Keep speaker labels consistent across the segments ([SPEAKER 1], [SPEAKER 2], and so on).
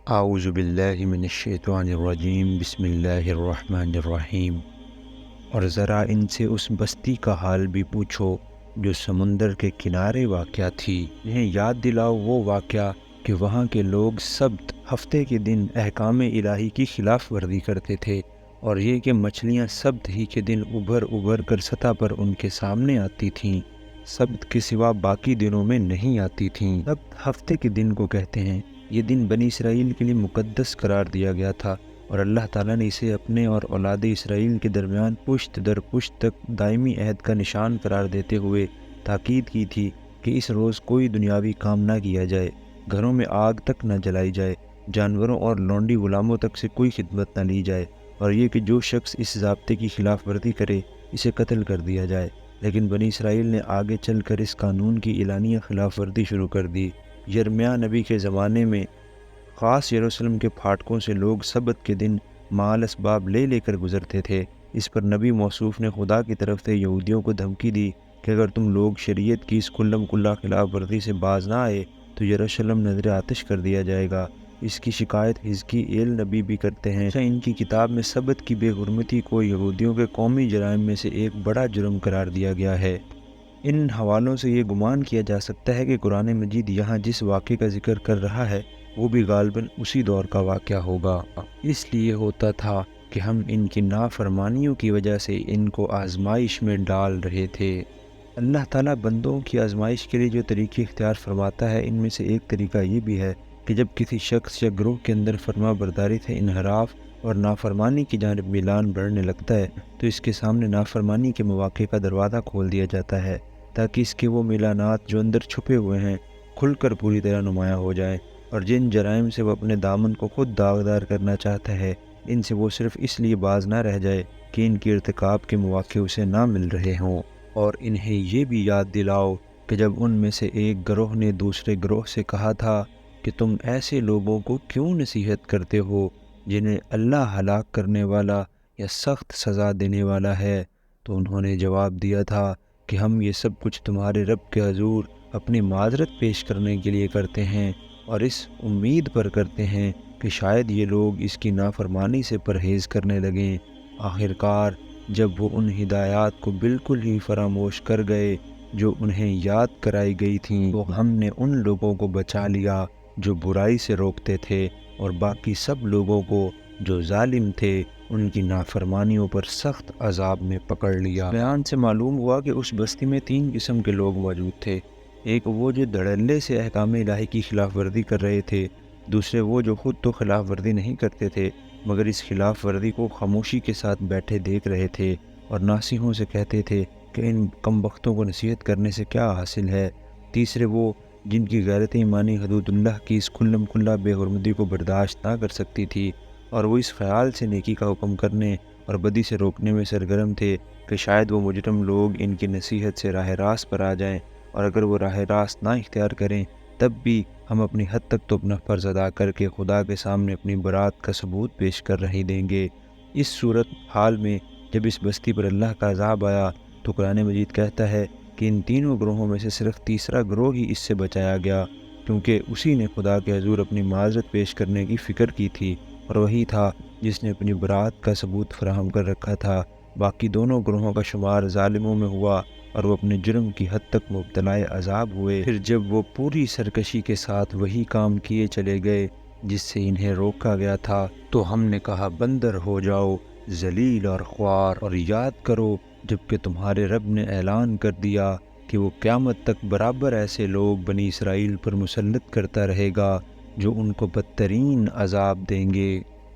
[SPEAKER 1] اعوذ باللہ من الشیطان الرجیم، بسم اللہ الرحمن الرحیم۔ اور ذرا ان سے اس بستی کا حال بھی پوچھو جو سمندر کے کنارے واقع تھی۔ انہیں یاد دلاؤ وہ واقعہ کہ وہاں کے لوگ سبت ہفتے کے دن احکام الہی کی خلاف ورزی کرتے تھے، اور یہ کہ مچھلیاں سبت ہی کے دن ابھر کر سطح پر ان کے سامنے آتی تھیں، سبت کے سوا باقی دنوں میں نہیں آتی تھیں۔ سبت ہفتے کے دن کو کہتے ہیں۔ یہ دن بنی اسرائیل کے لیے مقدس قرار دیا گیا تھا، اور اللہ تعالیٰ نے اسے اپنے اور اولاد اسرائیل کے درمیان پشت در پشت تک دائمی عہد کا نشان قرار دیتے ہوئے تاکید کی تھی کہ اس روز کوئی دنیاوی کام نہ کیا جائے، گھروں میں آگ تک نہ جلائی جائے، جانوروں اور لونڈی غلاموں تک سے کوئی خدمت نہ لی جائے، اور یہ کہ جو شخص اس ضابطے کی خلاف ورزی کرے اسے قتل کر دیا جائے۔ لیکن بنی اسرائیل نے آگے چل کر اس قانون کی اعلانیہ خلاف ورزی شروع کر دی۔ یرمیاہ نبی کے زمانے میں خاص یروشلم کے پھاٹکوں سے لوگ سبت کے دن مال اسباب لے کر گزرتے تھے۔ اس پر نبی موصوف نے خدا کی طرف سے یہودیوں کو دھمکی دی کہ اگر تم لوگ شریعت کی اس کلم کلا خلاف ورزی سے باز نہ آئے تو یروشلم نذر آتش کر دیا جائے گا۔ اس کی شکایت حزقییل نبی بھی کرتے ہیں۔ ان کی کتاب میں سبت کی بے حرمتی کو یہودیوں کے قومی جرائم میں سے ایک بڑا جرم قرار دیا گیا ہے۔ ان حوالوں سے یہ گمان کیا جا سکتا ہے کہ قرآن مجید یہاں جس واقعے کا ذکر کر رہا ہے وہ بھی غالباً اسی دور کا واقعہ ہوگا۔ اس لیے ہوتا تھا کہ ہم ان کی نافرمانیوں کی وجہ سے ان کو آزمائش میں ڈال رہے تھے۔ اللہ تعالیٰ بندوں کی آزمائش کے لیے جو طریقے اختیار فرماتا ہے ان میں سے ایک طریقہ یہ بھی ہے کہ جب کسی شخص یا گروہ کے اندر فرما برداری سے انحراف اور نافرمانی کی جانب میلان بڑھنے لگتا ہے تو اس کے سامنے نافرمانی کے مواقع کا دروازہ کھول دیا جاتا ہے تاکہ اس کے وہ میلانات جو اندر چھپے ہوئے ہیں کھل کر پوری طرح نمایاں ہو جائیں، اور جن جرائم سے وہ اپنے دامن کو خود داغدار کرنا چاہتا ہے ان سے وہ صرف اس لیے باز نہ رہ جائے کہ ان کی ارتکاب کے مواقع اسے نہ مل رہے ہوں۔ اور انہیں یہ بھی یاد دلاؤ کہ جب ان میں سے ایک گروہ نے دوسرے گروہ سے کہا تھا کہ تم ایسے لوگوں کو کیوں نصیحت کرتے ہو جنہیں اللہ ہلاک کرنے والا یا سخت سزا دینے والا ہے، تو انہوں نے جواب دیا تھا کہ ہم یہ سب کچھ تمہارے رب کے حضور اپنی معذرت پیش کرنے کے لیے کرتے ہیں، اور اس امید پر کرتے ہیں کہ شاید یہ لوگ اس کی نافرمانی سے پرہیز کرنے لگیں۔ آخرکار جب وہ ان ہدایات کو بالکل ہی فراموش کر گئے جو انہیں یاد کرائی گئی تھیں تو ہم نے ان لوگوں کو بچا لیا جو برائی سے روکتے تھے، اور باقی سب لوگوں کو جو ظالم تھے ان کی نافرمانیوں پر سخت عذاب میں پکڑ لیا۔ بیان سے معلوم ہوا کہ اس بستی میں 3 قسم کے لوگ موجود تھے۔ ایک وہ جو دھڑلے سے احکام الہی کی خلاف ورزی کر رہے تھے، دوسرے وہ جو خود تو خلاف ورزی نہیں کرتے تھے مگر اس خلاف ورزی کو خاموشی کے ساتھ بیٹھے دیکھ رہے تھے اور ناصحوں سے کہتے تھے کہ ان کم بختوں کو نصیحت کرنے سے کیا حاصل ہے۔ تیسرے وہ جن کی غیرت ایمانی حدود اللہ کی اس کلم کلا بے حرمتی کو برداشت نہ کر سکتی تھی، اور وہ اس خیال سے نیکی کا حکم کرنے اور بدی سے روکنے میں سرگرم تھے کہ شاید وہ مجرم لوگ ان کی نصیحت سے راہ راست پر آ جائیں، اور اگر وہ راہ راست نہ اختیار کریں تب بھی ہم اپنی حد تک تو اپنا فرض ادا کر کے خدا کے سامنے اپنی برات کا ثبوت پیش کر رہی دیں گے۔ اس صورت حال میں جب اس بستی پر اللہ کا عذاب آیا تو قرآن مجید کہتا ہے کہ ان تینوں گروہوں میں سے صرف تیسرا گروہ ہی اس سے بچایا گیا، کیونکہ اسی نے خدا کے حضور اپنی معذرت پیش کرنے کی فکر کی تھی، اور وہی تھا جس نے اپنی برات کا ثبوت فراہم کر رکھا تھا۔ باقی دونوں گروہوں کا شمار ظالموں میں ہوا اور وہ اپنے جرم کی حد تک مبتلا عذاب ہوئے۔ پھر جب وہ پوری سرکشی کے ساتھ وہی کام کیے چلے گئے جس سے انہیں روکا گیا تھا تو ہم نے کہا بندر ہو جاؤ، ذلیل اور خوار، اور یاد کرو جبکہ تمہارے رب نے اعلان کر دیا کہ وہ قیامت تک برابر ایسے لوگ بنی اسرائیل پر مسلط کرتا رہے گا جو ان کو بدترین عذاب دیں گے۔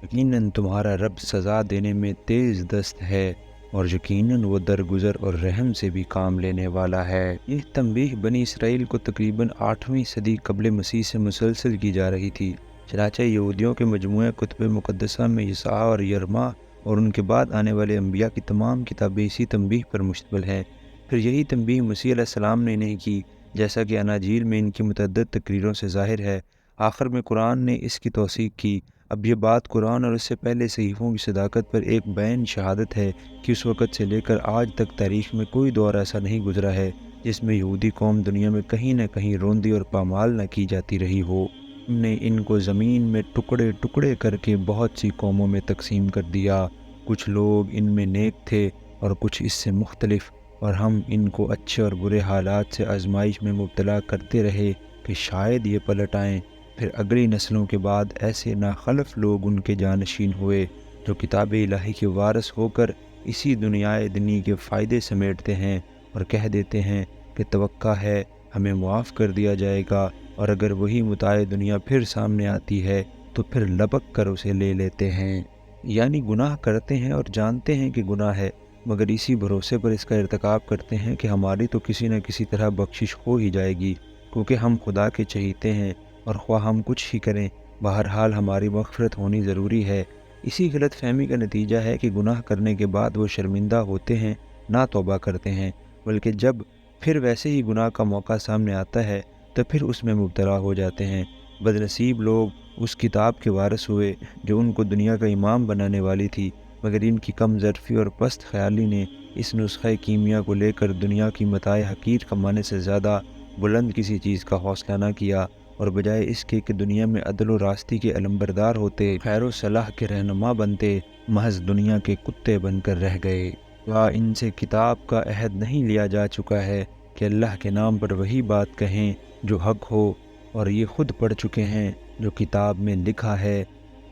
[SPEAKER 1] یقیناً تمہارا رب سزا دینے میں تیز دست ہے، اور یقیناً وہ درگزر اور رحم سے بھی کام لینے والا ہے۔ یہ تنبیہ بنی اسرائیل کو تقریباً 8ویں صدی قبل مسیح سے مسلسل کی جا رہی تھی۔ چنانچہ یہودیوں کے مجموعہ کتب مقدسہ میں یسعیاہ اور یرمیاہ اور ان کے بعد آنے والے انبیاء کی تمام کتابیں اسی تنبیہ پر مشتمل ہیں۔ پھر یہی تنبیہ مسیح علیہ السلام نے انہیں کی، جیسا کہ اناجیل میں ان کی متعدد تقریروں سے ظاہر ہے۔ آخر میں قرآن نے اس کی توثیق کی۔ اب یہ بات قرآن اور اس سے پہلے صحیفوں کی صداقت پر ایک بین شہادت ہے کہ اس وقت سے لے کر آج تک تاریخ میں کوئی دور ایسا نہیں گزرا ہے جس میں یہودی قوم دنیا میں کہیں نہ کہیں روندی اور پامال نہ کی جاتی رہی ہو۔ ہم نے ان کو زمین میں ٹکڑے ٹکڑے کر کے بہت سی قوموں میں تقسیم کر دیا۔ کچھ لوگ ان میں نیک تھے اور کچھ اس سے مختلف، اور ہم ان کو اچھے اور برے حالات سے آزمائش میں مبتلا کرتے رہے کہ شاید یہ پلٹ آئیں۔ پھر اگلی نسلوں کے بعد ایسے ناخلف لوگ ان کے جانشین ہوئے جو کتاب الہی کے وارث ہو کر اسی دنیائے دنی کے فائدے سمیٹتے ہیں اور کہہ دیتے ہیں کہ توقع ہے ہمیں معاف کر دیا جائے گا، اور اگر وہی متاع دنیا پھر سامنے آتی ہے تو پھر لپک کر اسے لے لیتے ہیں۔ یعنی گناہ کرتے ہیں اور جانتے ہیں کہ گناہ ہے، مگر اسی بھروسے پر اس کا ارتکاب کرتے ہیں کہ ہماری تو کسی نہ کسی طرح بخشش ہو ہی جائے گی، کیونکہ ہم خدا کے چہیتے ہیں، اور خواہ ہم کچھ ہی کریں بہرحال ہماری مغفرت ہونی ضروری ہے۔ اسی غلط فہمی کا نتیجہ ہے کہ گناہ کرنے کے بعد وہ شرمندہ ہوتے ہیں، نہ توبہ کرتے ہیں، بلکہ جب پھر ویسے ہی گناہ کا موقع سامنے آتا ہے تو پھر اس میں مبتلا ہو جاتے ہیں۔ بدنصیب لوگ اس کتاب کے وارث ہوئے جو ان کو دنیا کا امام بنانے والی تھی، مگر ان کی کم ظرفی اور پست خیالی نے اس نسخہ کیمیا کو لے کر دنیا کی متاع حقیر کمانے سے زیادہ بلند کسی چیز کا حوصلہ نہ کیا، اور بجائے اس کے کہ دنیا میں عدل و راستی کے علمبردار ہوتے، خیر و صلاح کے رہنما بنتے، محض دنیا کے کتے بن کر رہ گئے۔ کیا ان سے کتاب کا عہد نہیں لیا جا چکا ہے کہ اللہ کے نام پر وہی بات کہیں جو حق ہو، اور یہ خود پڑھ چکے ہیں جو کتاب میں لکھا ہے؟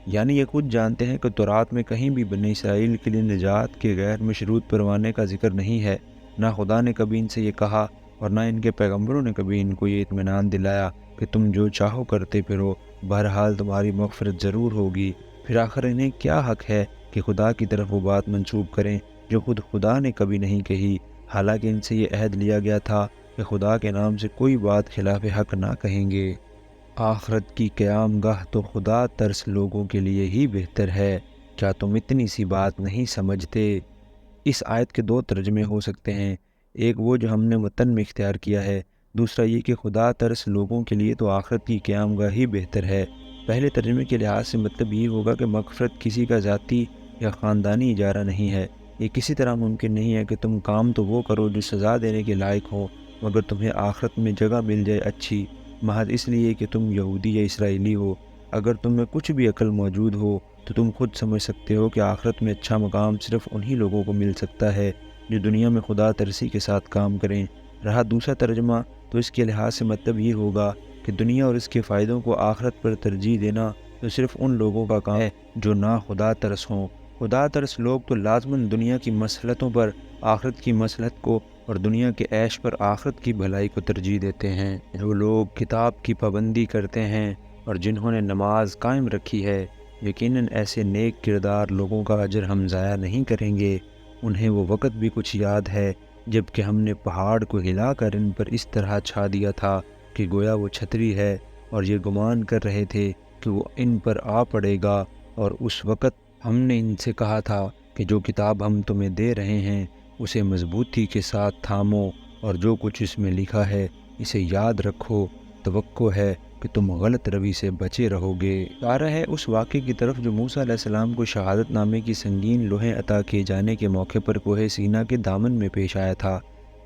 [SPEAKER 1] یعنی یہ خود جانتے ہیں کہ تورات میں کہیں بھی بنی اسرائیل کے لیے نجات کے غیر مشروط پروانے کا ذکر نہیں ہے۔ نہ خدا نے کبھی ان سے یہ کہا، اور نہ ان کے پیغمبروں نے کبھی ان کو یہ اطمینان دلایا کہ تم جو چاہو کرتے پھرو، بہرحال تمہاری مغفرت ضرور ہوگی۔ پھر آخر انہیں کیا حق ہے کہ خدا کی طرف وہ بات منسوب کریں جو خود خدا نے کبھی نہیں کہی، حالانکہ ان سے یہ عہد لیا گیا تھا کہ خدا کے نام سے کوئی بات خلاف حق نہ کہیں گے۔ آخرت کی قیام گاہ تو خدا ترس لوگوں کے لیے ہی بہتر ہے، کیا تم اتنی سی بات نہیں سمجھتے؟ اس آیت کے دو ترجمے ہو سکتے ہیں، ایک وہ جو ہم نے متن میں اختیار کیا ہے، دوسرا یہ کہ خدا ترس لوگوں کے لیے تو آخرت کی قیام گاہ ہی بہتر ہے۔ پہلے ترجمے کے لحاظ سے مطلب یہ ہوگا کہ مغفرت کسی کا ذاتی یا خاندانی اجارہ نہیں ہے۔ یہ کسی طرح ممکن نہیں ہے کہ تم کام تو وہ کرو جو سزا دینے کے لائق ہو، مگر تمہیں آخرت میں جگہ مل جائے اچھی، محض اس لیے کہ تم یہودی یا اسرائیلی ہو۔ اگر تم میں کچھ بھی عقل موجود ہو تو تم خود سمجھ سکتے ہو کہ آخرت میں اچھا مقام صرف انہی لوگوں کو مل سکتا ہے جو دنیا میں خدا ترسی کے ساتھ کام کریں۔ رہا دوسرا ترجمہ تو اس کے لحاظ سے مطلب یہ ہوگا کہ دنیا اور اس کے فائدوں کو آخرت پر ترجیح دینا تو صرف ان لوگوں کا کام ہے جو نہ خدا ترس ہوں۔ خدا ترس لوگ تو لازماً دنیا کی مصلحتوں پر آخرت کی مصلحت کو، اور دنیا کے عیش پر آخرت کی بھلائی کو ترجیح دیتے ہیں۔ جو لوگ کتاب کی پابندی کرتے ہیں اور جنہوں نے نماز قائم رکھی ہے، یقیناً ایسے نیک کردار لوگوں کا اجر ہم ضائع نہیں کریں گے۔ انہیں وہ وقت بھی کچھ یاد ہے جب کہ ہم نے پہاڑ کو ہلا کر ان پر اس طرح چھا دیا تھا کہ گویا وہ چھتری ہے، اور یہ گمان کر رہے تھے کہ وہ ان پر آ پڑے گا، اور اس وقت ہم نے ان سے کہا تھا کہ جو کتاب ہم تمہیں دے رہے ہیں اسے مضبوطی کے ساتھ تھامو، اور جو کچھ اس میں لکھا ہے اسے یاد رکھو، توقع ہے کہ تم غلط روی سے بچے رہو گے۔ اشارہ ہے اس واقعے کی طرف جو موسیٰ علیہ السلام کو شہادت نامے کی سنگین لوحیں عطا کیے جانے کے موقع پر کوہ سینا کے دامن میں پیش آیا تھا۔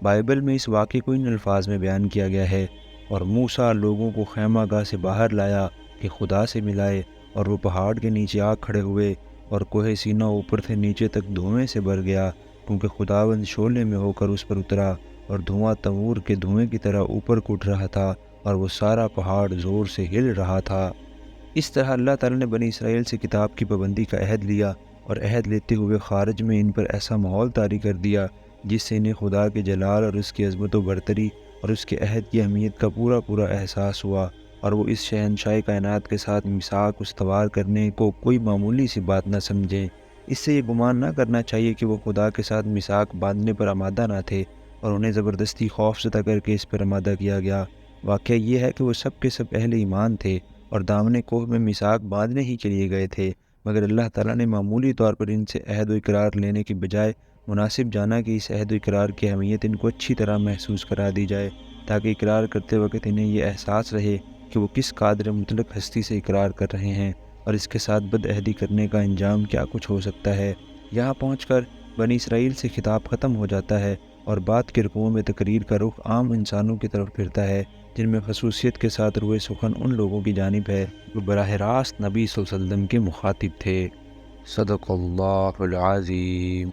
[SPEAKER 1] بائبل میں اس واقعے کو ان الفاظ میں بیان کیا گیا ہے، اور موسیٰ لوگوں کو خیمہ گاہ سے باہر لایا کہ خدا سے ملائے، اور وہ پہاڑ کے نیچے آ کھڑے ہوئے، اور کوہ سینا اوپر سے نیچے تک دھوئیں سے بھر گیا، کیونکہ خداوند شعلے میں ہو کر اس پر اترا، اور دھواں تنور کے دھوئیں کی طرح اوپر کو اٹھ رہا تھا، اور وہ سارا پہاڑ زور سے ہل رہا تھا۔ اس طرح اللہ تعالیٰ نے بنی اسرائیل سے کتاب کی پابندی کا عہد لیا، اور عہد لیتے ہوئے خارج میں ان پر ایسا ماحول طاری کر دیا جس سے انہیں خدا کے جلال اور اس کی عظمت و برتری اور اس کے عہد کی اہمیت کا پورا احساس ہوا، اور وہ اس شہنشاہ کائنات کے ساتھ میثاق استوار کرنے کو کوئی معمولی سی بات نہ سمجھیں۔ اس سے یہ گمان نہ کرنا چاہیے کہ وہ خدا کے ساتھ میثاق باندھنے پر آمادہ نہ تھے اور انہیں زبردستی خوف زدہ کر کے اس پر آمادہ کیا گیا۔ واقعہ یہ ہے کہ وہ سب کے سب اہل ایمان تھے اور دامن کوہ میں میثاق باندھنے ہی کے لیے گئے تھے، مگر اللہ تعالیٰ نے معمولی طور پر ان سے عہد و اقرار لینے کے بجائے مناسب جانا کہ اس عہد و اقرار کی اہمیت ان کو اچھی طرح محسوس کرا دی جائے، تاکہ اقرار کرتے وقت انہیں یہ احساس رہے کہ وہ کس قادر مطلق ہستی سے اقرار کر رہے ہیں، اور اس کے ساتھ بد عہدی کرنے کا انجام کیا کچھ ہو سکتا ہے۔ یہاں پہنچ کر بنی اسرائیل سے خطاب ختم ہو جاتا ہے، اور بات کے رکوع میں تقریر کا رخ عام انسانوں کی طرف پھرتا ہے جن میں خصوصیت کے ساتھ روئے سخن ان لوگوں کی جانب ہے جو براہ راست نبی صلی اللہ علیہ وسلم کے مخاطب تھے۔ صدق اللہ العظیم۔